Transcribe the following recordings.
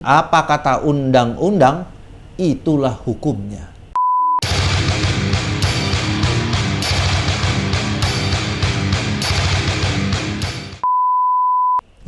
Apa kata undang-undang, itulah hukumnya.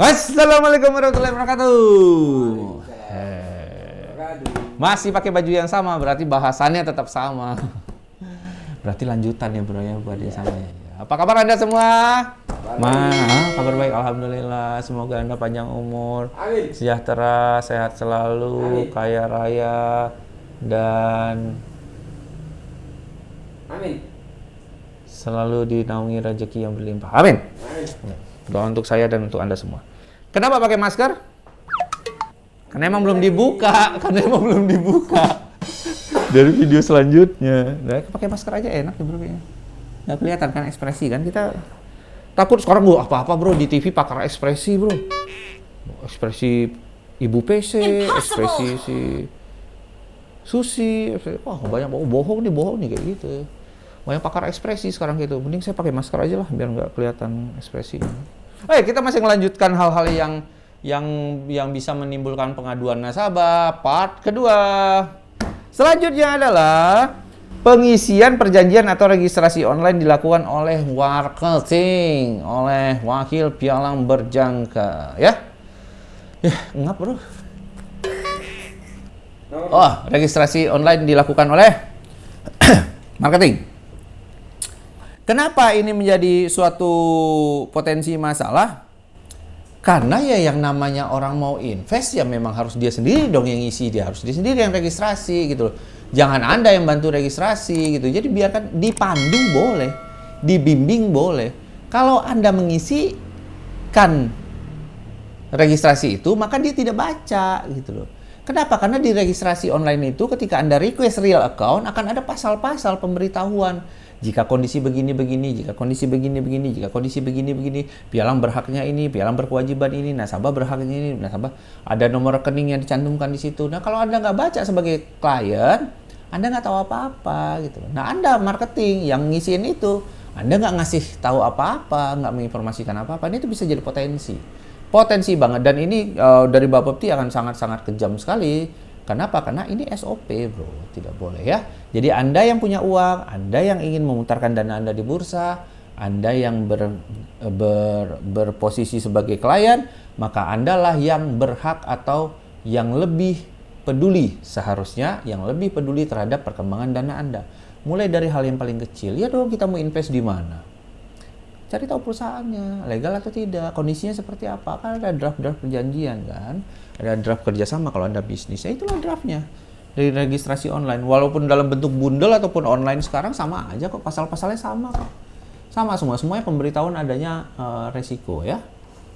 Assalamualaikum warahmatullahi wabarakatuh. Masih pakai baju yang sama, berarti bahasannya tetap sama. Berarti lanjutan ya bro ya, buat dia sama ya. Apa kabar Anda semua? Kabar baik, alhamdulillah. Semoga Anda panjang umur, sejahtera, sehat selalu, kaya raya, dan selalu dinaungi rezeki yang berlimpah. Amin. Doa untuk saya dan untuk Anda semua. Kenapa pakai masker? Karena emang belum dibuka. Dari video selanjutnya. Nah, pakai masker aja enak ya bro kayaknya. Nggak kelihatan kan ekspresi kan, kita takut sekarang gua apa-apa bro di TV pakar ekspresi bro, ekspresi ibu PC, ekspresi si Susi, wah banyak bohong nih kayak gitu, banyak pakar ekspresi sekarang gitu. Mending saya pakai masker aja lah biar nggak kelihatan ekspresinya. Kita masih melanjutkan hal-hal yang bisa menimbulkan pengaduan nasabah part kedua. Selanjutnya adalah pengisian perjanjian atau registrasi online dilakukan oleh marketing, oleh wakil pialang berjangka, ya. Ngap bro. Registrasi online dilakukan oleh marketing. Kenapa ini menjadi suatu potensi masalah? Karena ya yang namanya orang mau invest ya memang harus dia sendiri dong yang ngisi, dia harus dia sendiri yang registrasi gitu loh. Jangan Anda yang bantu registrasi gitu. Jadi biarkan dipandu boleh, dibimbing boleh. Kalau Anda mengisikan registrasi itu, maka dia tidak baca gitu loh. Kenapa? Karena di registrasi online itu ketika Anda request real account akan ada pasal-pasal pemberitahuan. Jika kondisi begini-begini, jika kondisi begini-begini, jika kondisi begini-begini, pialang berhaknya ini, pialang berkewajiban ini, nasabah berhaknya ini, nasabah ada nomor rekening yang dicantumkan di situ. Nah, kalau Anda nggak baca sebagai klien, Anda nggak tahu apa-apa gitu. Nah, Anda marketing yang ngisiin itu, Anda nggak ngasih tahu apa-apa, nggak menginformasikan apa-apa, ini itu bisa jadi potensi banget. Dan ini dari Bapepti akan sangat-sangat kejam sekali. Kenapa? Karena ini SOP bro, tidak boleh ya. Jadi Anda yang punya uang, Anda yang ingin memutarkan dana Anda di bursa, Anda yang berposisi sebagai klien, maka Anda lah yang berhak atau yang lebih peduli seharusnya, yang lebih peduli terhadap perkembangan dana Anda. Mulai dari hal yang paling kecil, ya dong kita mau invest di mana? Cari tahu perusahaannya, legal atau tidak, kondisinya seperti apa, kan ada draft-draft perjanjian kan, ada draft kerjasama kalau Anda bisnis, ya itulah draftnya dari registrasi online, walaupun dalam bentuk bundel ataupun online sekarang sama aja kok, pasal-pasalnya sama kok, sama semuanya pemberitahuan adanya resiko ya,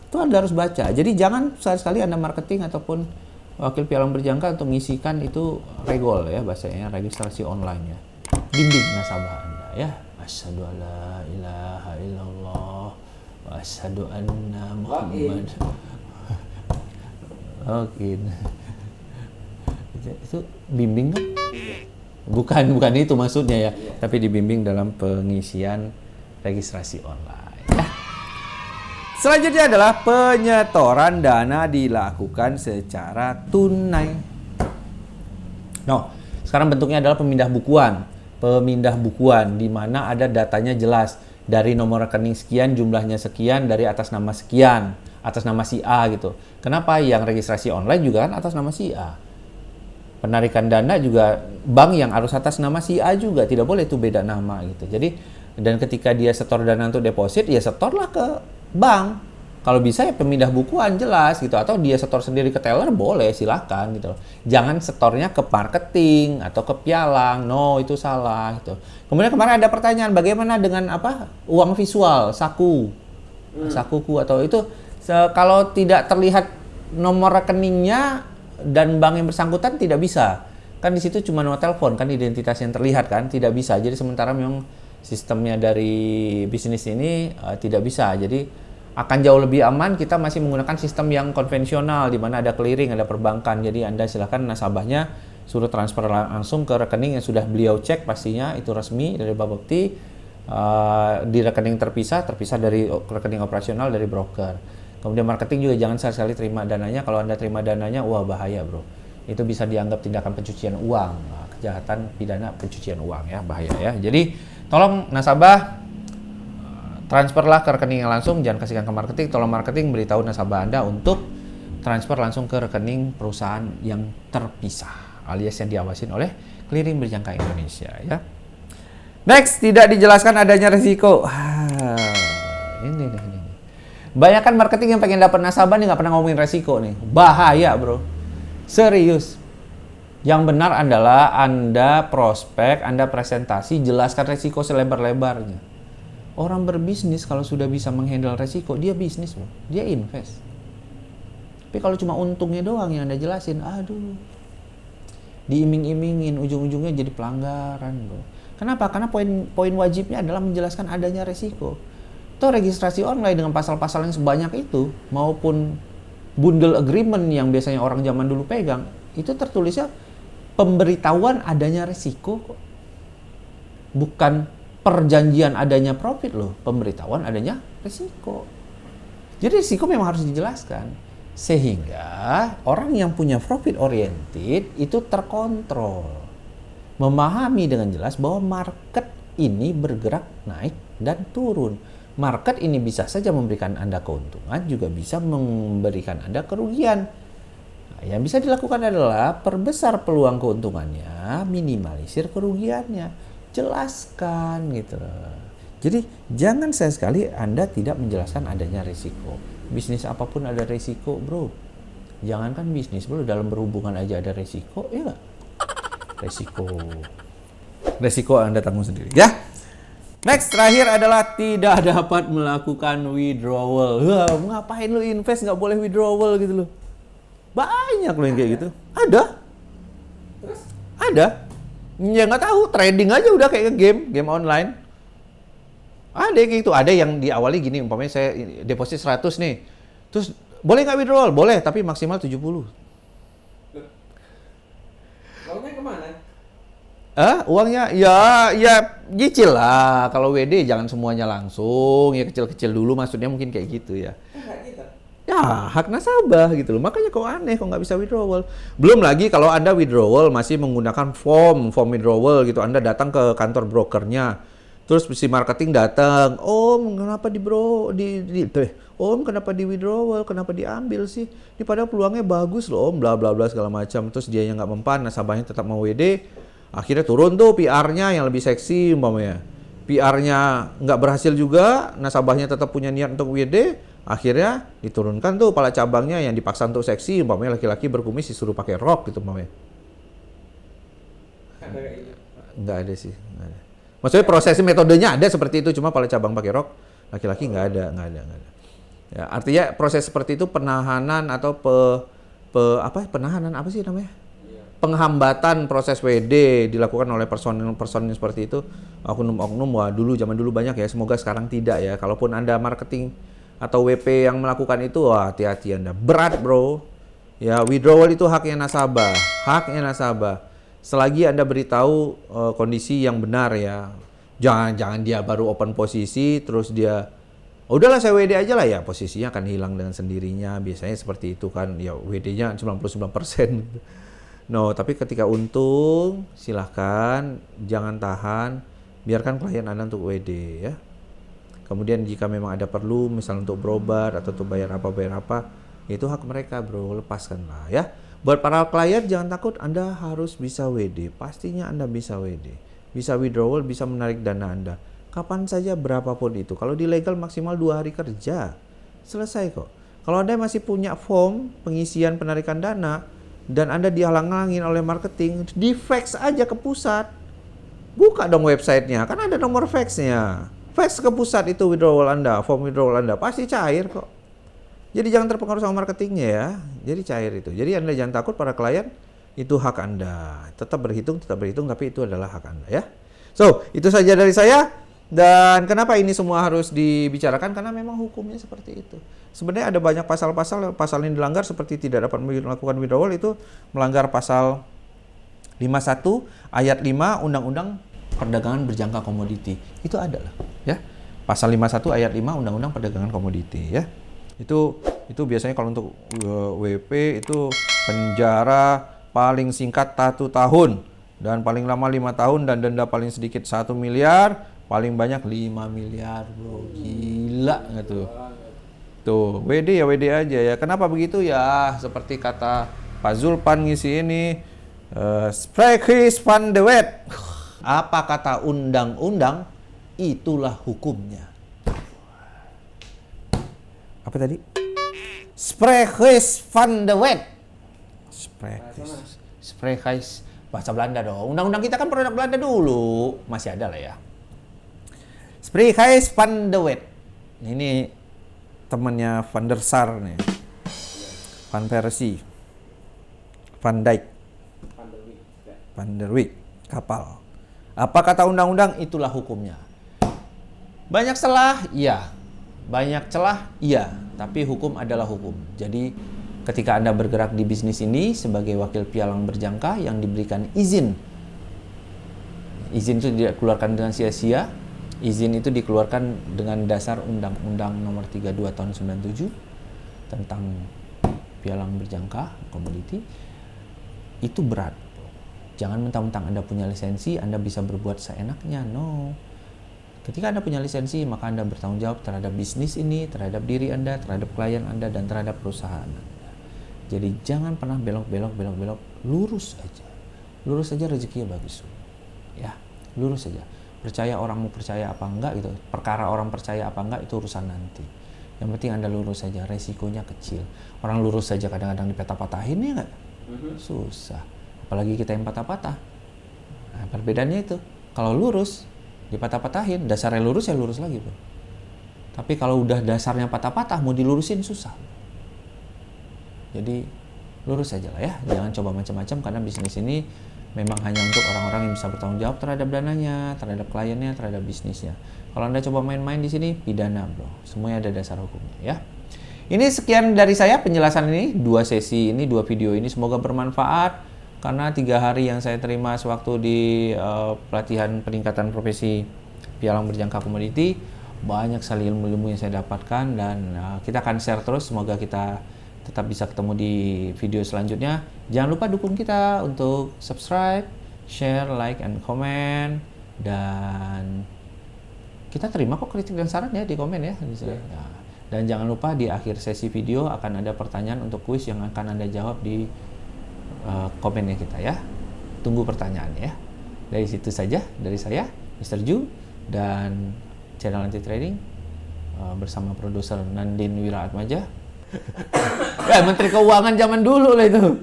itu Anda harus baca. Jadi jangan sekali-sekali Anda marketing ataupun wakil pialang berjangka untuk mengisikan itu regol ya bahasanya, registrasi online ya, bimbing nasabah Anda ya. Asyhadu alla ilaha illallah wa asyhadu anna Muhammad. Oke. Itu bimbing kan? Bukan itu maksudnya ya, tapi dibimbing dalam pengisian registrasi online. Ya. Selanjutnya adalah penyetoran dana dilakukan secara tunai. Sekarang bentuknya adalah pemindah bukuan di mana ada datanya jelas dari nomor rekening sekian, jumlahnya sekian, dari atas nama sekian, atas nama si A gitu. Kenapa? Yang registrasi online juga kan atas nama si A. Penarikan dana juga bank yang harus atas nama si A juga, tidak boleh itu beda nama gitu. Jadi dan ketika dia setor dana untuk deposit, ya setorlah ke bank. Kalau bisa ya pemindah bukuan jelas gitu, atau dia setor sendiri ke teller boleh, silakan gitu. Jangan setornya ke marketing atau ke pialang, itu salah gitu. Kemudian kemarin ada pertanyaan, bagaimana dengan uang visual, sakuku atau itu kalau tidak terlihat nomor rekeningnya dan bank yang bersangkutan tidak bisa. Kan di situ cuma nomor telepon kan, identitas yang terlihat kan, tidak bisa. Jadi sementara memang sistemnya dari bisnis ini tidak bisa. Jadi akan jauh lebih aman kita masih menggunakan sistem yang konvensional di mana ada clearing, ada perbankan. Jadi Anda silakan nasabahnya suruh transfer langsung ke rekening yang sudah beliau cek, pastinya itu resmi dari Bapepti, di rekening terpisah dari rekening operasional dari broker. Kemudian marketing juga jangan sekali-sekali terima dananya. Kalau Anda terima dananya, wah bahaya bro. Itu bisa dianggap tindakan pencucian uang. Nah, kejahatan pidana pencucian uang ya, bahaya ya. Jadi tolong nasabah transferlah ke rekening yang langsung, jangan kasihkan ke marketing. Tolong marketing beritahu nasabah Anda untuk transfer langsung ke rekening perusahaan yang terpisah alias yang diawasin oleh Clearing Berjangka Indonesia ya. Next, tidak dijelaskan adanya risiko. Ini. Banyak kan marketing yang pengen dapat nasabah nih nggak pernah ngomongin resiko nih. Bahaya bro. Serius. Yang benar adalah Anda prospek, Anda presentasi, jelaskan resiko selebar-lebarnya. Orang berbisnis kalau sudah bisa menghandle resiko, dia bisnis bro. Dia invest. Tapi kalau cuma untungnya doang yang Anda jelasin, aduh. Diiming-imingin, ujung-ujungnya jadi pelanggaran bro. Kenapa? Karena poin wajibnya adalah menjelaskan adanya resiko. Toh registrasi online dengan pasal-pasal yang sebanyak itu maupun bundle agreement yang biasanya orang zaman dulu pegang, itu tertulisnya pemberitahuan adanya resiko kok. Bukan perjanjian adanya profit loh, pemberitahuan adanya resiko. Jadi resiko memang harus dijelaskan. Sehingga orang yang punya profit oriented itu terkontrol. Memahami dengan jelas bahwa market ini bergerak naik dan turun. Market ini bisa saja memberikan Anda keuntungan, juga bisa memberikan Anda kerugian. Nah, yang bisa dilakukan adalah perbesar peluang keuntungannya, minimalisir kerugiannya. Jelaskan gitu. Jadi jangan sekali Anda tidak menjelaskan adanya risiko. Bisnis apapun ada risiko, bro. Jangankan bisnis, bro, dalam berhubungan aja ada risiko, ya nggak? Resiko Anda tanggung sendiri, ya. Next, terakhir adalah tidak dapat melakukan withdrawal. Wah, ngapain lu invest nggak boleh withdrawal gitu loh? Banyak loh yang kayak gitu. Ada. Terus? Ada. Ya nggak tahu, trading aja udah kayak game online. Ada yang kayak gitu. Ada yang diawali gini, umpamanya saya deposit 100 nih. Terus boleh nggak withdrawal? Boleh, tapi maksimal 70. Uangnya kemana? Uangnya ya nyicil lah. Kalau WD jangan semuanya langsung, ya kecil-kecil dulu, maksudnya mungkin kayak gitu ya. Hak kita. Ya, hak nasabah gitu loh. Makanya kok aneh kok nggak bisa withdrawal. Belum lagi kalau Anda withdrawal masih menggunakan form withdrawal gitu. Anda datang ke kantor brokernya. Terus si marketing datang, "Om, kenapa Om, kenapa di withdrawal? Kenapa diambil sih? Ini padahal peluangnya bagus loh, Om, bla bla bla segala macam." Terus dia yang nggak mempan, nasabahnya tetap mau WD. Akhirnya turun tuh PR-nya yang lebih seksi umpamanya. PR-nya nggak berhasil juga, nasabahnya tetap punya niat untuk WD. Akhirnya diturunkan tuh pala cabangnya yang dipaksa untuk seksi, umpamanya laki-laki berkumis disuruh pakai rok gitu umpamanya. Ada kayak gitu. Nggak ada sih, nggak ada. Maksudnya prosesnya metodenya ada seperti itu, cuma pala cabang pakai rok, laki-laki nggak ada. Ya, artinya proses seperti itu penahanan atau penahanan apa sih namanya? Penghambatan proses WD dilakukan oleh personil seperti itu, oknum-oknum. Wah, zaman dulu banyak ya, semoga sekarang tidak ya. Kalaupun Anda marketing atau WP yang melakukan itu, wah hati-hati Anda, berat bro. Ya, withdrawal itu haknya nasabah. Selagi Anda beritahu kondisi yang benar ya. Jangan dia baru open posisi terus dia udahlah saya WD aja lah ya, posisinya akan hilang dengan sendirinya. Biasanya seperti itu kan, ya WD-nya 99%. No, tapi ketika untung, silahkan jangan tahan, biarkan klien Anda untuk WD ya. Kemudian jika memang ada perlu, misalnya untuk berobat atau untuk bayar apa, itu hak mereka bro, lepaskanlah ya. Buat para klien jangan takut, Anda harus bisa WD, pastinya Anda bisa WD. Bisa withdrawal, bisa menarik dana Anda. Kapan saja, berapapun itu. Kalau di legal maksimal 2 hari kerja, selesai kok. Kalau Anda masih punya form pengisian penarikan dana, dan Anda dihalang-halangin oleh marketing, di fax aja ke pusat. Buka dong websitenya, kan ada nomor faxnya. Fax ke pusat itu withdrawal Anda, form withdrawal Anda, pasti cair kok. Jadi jangan terpengaruh sama marketingnya ya. Jadi cair itu. Jadi Anda jangan takut para klien, itu hak Anda. Tetap berhitung, tapi itu adalah hak Anda ya. So, itu saja dari saya. Dan kenapa ini semua harus dibicarakan? Karena memang hukumnya seperti itu. Sebenarnya ada banyak pasal yang dilanggar seperti tidak dapat melakukan withdrawal, itu melanggar pasal 51 ayat 5 Undang-Undang Perdagangan Berjangka Komoditi. Itu ada lah ya. Pasal 51 ayat 5 Undang-Undang Perdagangan Komoditi ya. Itu Itu biasanya kalau untuk WP itu penjara paling singkat 1 tahun dan paling lama 5 tahun dan denda paling sedikit 1 miliar, paling banyak 5 miliar, bro. Gila nggak tuh? Tuh, WD ya WD aja ya. Kenapa begitu ya? Seperti kata Pak Zulpan ngisi ini, Sprechis van de Wet. Apa kata undang-undang, itulah hukumnya. Apa tadi? Sprechis van de Wet. Sprechis bahasa Belanda dong. Undang-undang kita kan produk Belanda dulu. Masih ada lah ya. Sprechis van de Wet. Ini temannya Van der Sar nih. Van Persie. Van Dijk. Van der Wijk. Kapal. Apa kata undang-undang? Itulah hukumnya. Banyak salah? Iya. Banyak celah? Iya. Tapi hukum adalah hukum. Jadi ketika Anda bergerak di bisnis ini sebagai wakil pialang berjangka yang diberikan izin. Izin itu tidak dikeluarkan dengan sia-sia. Izin itu dikeluarkan dengan dasar Undang-Undang Nomor 32 Tahun 97 tentang pialang berjangka, komoditi. Itu berat. Jangan mentang-mentang Anda punya lisensi, Anda bisa berbuat seenaknya. No. Ketika Anda punya lisensi, maka Anda bertanggung jawab terhadap bisnis ini, terhadap diri Anda, terhadap klien Anda, dan terhadap perusahaan Anda. Jadi jangan pernah belok-belok, lurus aja. Lurus aja rezekinya bagus. Ya, lurus aja. Percaya orang mau percaya apa enggak gitu. Perkara orang percaya apa enggak itu urusan nanti. Yang penting Anda lurus saja, resikonya kecil. Orang lurus saja kadang-kadang dipatah-patahin ya enggak? Susah. Apalagi kita yang patah-patah. Nah, perbedaannya itu. Kalau lurus, dipatah-patahin, dasarnya lurus ya lurus lagi, bro. Tapi kalau udah dasarnya patah-patah, mau dilurusin susah. Jadi lurus aja lah ya. Jangan coba macam-macam karena bisnis ini memang hanya untuk orang-orang yang bisa bertanggung jawab terhadap dananya, terhadap kliennya, terhadap bisnisnya. Kalau Anda coba main-main di sini, pidana, bro. Semuanya ada dasar hukumnya, ya. Ini sekian dari saya penjelasan ini, 2 sesi ini, 2 video ini. Semoga bermanfaat, karena 3 hari yang saya terima sewaktu di pelatihan peningkatan profesi pialang berjangka komoditi, banyak sekali ilmu-ilmu yang saya dapatkan, dan kita akan share terus. Semoga kita tetap bisa ketemu di video selanjutnya. Jangan lupa dukung kita untuk subscribe, share, like, and comment. Dan kita terima kok kritik dan saran ya di komen ya. Nah, dan jangan lupa di akhir sesi video akan ada pertanyaan untuk kuis yang akan Anda jawab di komennya kita ya. Tunggu pertanyaannya ya. Dari situ saja dari saya, Mr. Ju, dan channel Anti Trading bersama produser Nandin Wiraatmaja. Ya, Menteri Keuangan zaman dulu lah itu.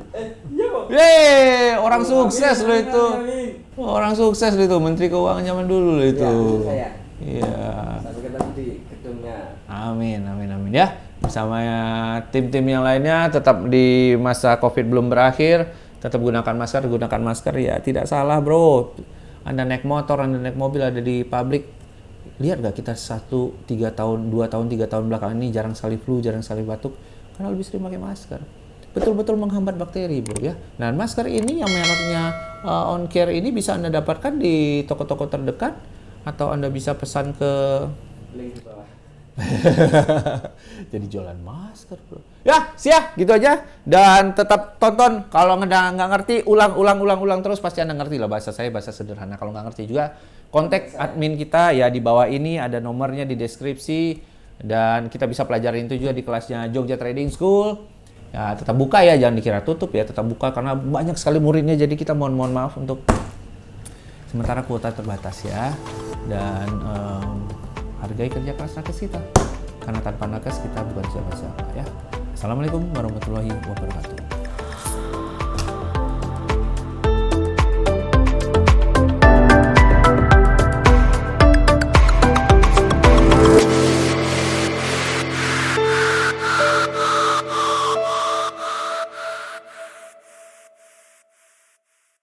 Yeay, orang sukses lo itu. Orang sukses lo itu, Menteri Keuangan zaman dulu lo itu. Iya. Sampai ketemu di gedungnya. Amin, amin, amin ya. Bersama tim-tim yang lainnya, tetap di masa COVID belum berakhir, tetap gunakan masker ya. Tidak salah, bro. Anda naik motor, Anda naik mobil, ada di pabrik. Lihat gak kita 2 tahun, 3 tahun belakangan ini jarang sekali flu, jarang sekali batuk, karena lebih sering pakai masker. Betul-betul menghambat bakteri, bro ya. Nah, masker ini yang mereknya On Care ini bisa Anda dapatkan di toko-toko terdekat, atau Anda bisa pesan ke Link di bawah. jadi jualan masker, bro. Ya, siap, gitu aja. Dan tetap tonton. Kalau nggak ngerti, ulang terus, pasti Anda ngerti lah. Bahasa saya bahasa sederhana. Kalau nggak ngerti juga, kontak admin kita ya di bawah ini, ada nomornya di deskripsi. Dan kita bisa pelajarin itu juga di kelasnya Jogja Trading School. Ya, tetap buka ya, jangan dikira tutup ya, tetap buka karena banyak sekali muridnya. Jadi kita mohon maaf untuk sementara kuota terbatas ya. Dan hargai kerja keras nakes kita, karena tanpa nakes kita bukan siapa-siapa ya. Assalamualaikum warahmatullahi wabarakatuh.